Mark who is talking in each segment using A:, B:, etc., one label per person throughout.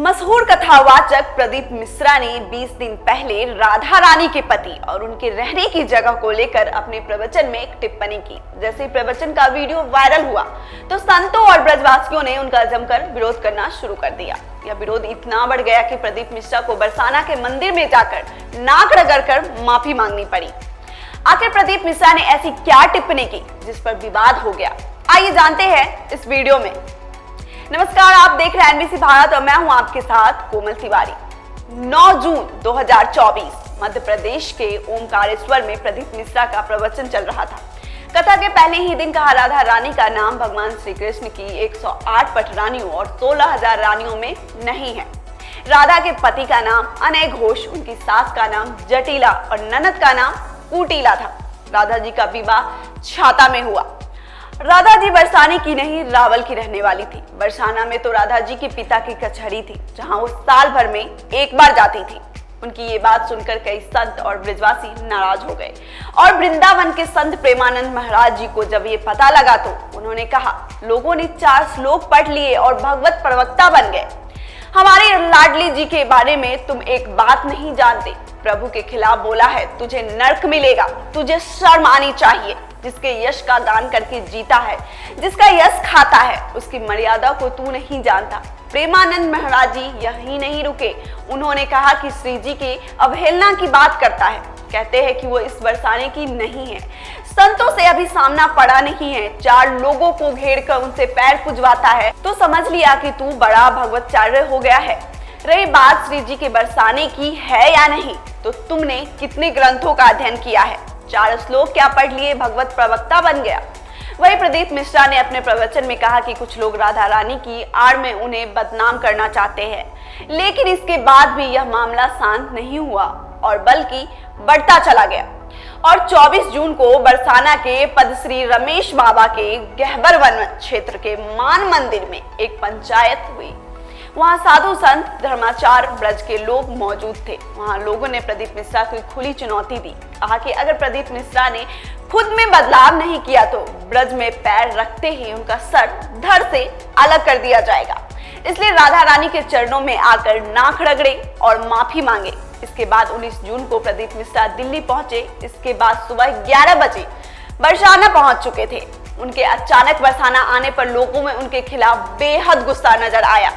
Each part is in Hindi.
A: मशहूर कथावाचक प्रदीप मिश्रा ने 20 दिन पहले राधा रानी के पति और उनके रहने की जगह को लेकर अपने प्रवचन में एक टिप्पणी की। जैसे ही प्रवचन का वीडियो वायरल हुआ तो संतों और ब्रजवासियों ने उनका जमकर विरोध करना शुरू कर दिया। यह विरोध इतना बढ़ गया कि प्रदीप मिश्रा को बरसाना के मंदिर में जाकर नाक रगड़कर माफी मांगनी पड़ी। आखिर प्रदीप मिश्रा ने ऐसी क्या टिप्पणी की जिस पर विवाद हो गया, आइए जानते हैं इस वीडियो में। नमस्कार, आप देख रहे हैं एनबीसी भारत और मैं हूं आपके साथ कोमल तिवारी। 9 जून 2024 मध्य प्रदेश के ओमकारेश्वर में प्रदीप मिश्रा का प्रवचन चल रहा था। कथा के पहले ही दिन कहा राधा रानी का नाम भगवान श्री कृष्ण की 108 पटरानियों और 16,000 रानियों में नहीं है। राधा के पति का नाम अनय घोष, उनकी सास का नाम जटिला और ननद का नाम कुटिला था। राधा जी का विवाह छाता में हुआ। राधा जी बरसाने की नहीं, रावल की रहने वाली थी। बरसाना में तो राधा जी के पिता की कचहरी थी, जहां वो साल भर में एक बार जाती थी। उनकी ये बात सुनकर कई संत और ब्रजवासी नाराज हो गए और वृंदावन के संत प्रेमानंद महाराज जी को जब ये पता लगा तो उन्होंने कहा, लोगों ने 4 श्लोक पढ़ लिए और भगवत प्रवक्ता बन गए। हमारी लाडली जी के बारे में तुम एक बात नहीं जानते। प्रभु के खिलाफ बोला है, तुझे नर्क मिलेगा, तुझे शर्म आनी चाहिए। जिसके यश का दान करके जीता है, जिसका यश खाता है, उसकी मर्यादा को तू नहीं जानता। प्रेमानंद महाराज जी यही नहीं रुके, उन्होंने कहा कि श्री जी की अवहेलना की बात करता है। कहते हैं कि वो इस बरसाने की नहीं है, संतों से अभी सामना पड़ा नहीं है, 4 लोगों को घेर कर उनसे पैर पुजवाता है तो समझ लिया कि तू बड़ा भगवताचार्य हो गया है। रही बात श्री जी के बरसाने की है या नहीं, तो तुमने कितने ग्रंथों का अध्ययन किया है? 4 श्लोक क्या पढ़ लिए भगवत प्रवक्ता बन गया? वही प्रदीप मिश्रा ने अपने प्रवचन में कहा कि कुछ लोग राधा रानी की आड़ में उन्हें बदनाम करना चाहते हैं, लेकिन इसके बाद भी यह मामला शांत नहीं हुआ और बल्कि बढ़ता चला गया। और 24 जून को बरसाना के पद्मश्री रमेश बाबा के गहबर वन क्षेत्र के मान मंदिर में एक पंचायत हुई। वहां साधु संत धर्माचार्य ब्रज के लोग मौजूद थे। वहां लोगों ने प्रदीप मिश्रा को खुली चुनौती दी। कहा कि अगर प्रदीप मिश्रा ने खुद में बदलाव नहीं किया तो ब्रज में पैर रखते ही उनका सर धड़ से अलग कर दिया जाएगा। इसलिए राधा रानी के चरणों में आकर नाक रगड़े और माफी मांगे। इसके बाद 19 जून को प्रदीप मिश्रा दिल्ली पहुंचे। इसके बाद सुबह 11 बजे बरसाना पहुंच चुके थे। उनके अचानक बरसाना आने पर लोगों में उनके खिलाफ बेहद गुस्सा नजर आया।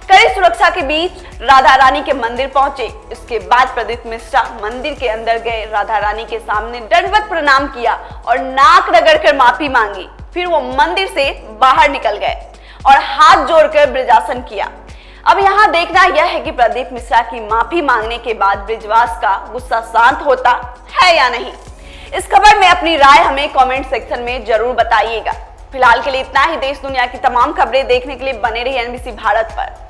A: कड़ी सुरक्षा के बीच राधा रानी के मंदिर पहुंचे। इसके बाद प्रदीप मिश्रा मंदिर के अंदर गए, राधा रानी के सामने दंडवत प्रणाम किया और नाक रगड़कर माफी मांगी। फिर वो मंदिर से बाहर निकल गए और हाथ जोड़कर ब्रजासन किया। अब यहाँ देखना यह है कि प्रदीप मिश्रा की माफी मांगने के बाद ब्रजवास का गुस्सा शांत होता है या नहीं। इस खबर में अपनी राय हमें कमेंट सेक्शन में जरूर बताइएगा। फिलहाल के लिए इतना ही। देश दुनिया की तमाम खबरें देखने के लिए बने रहिए एनबीसी भारत पर।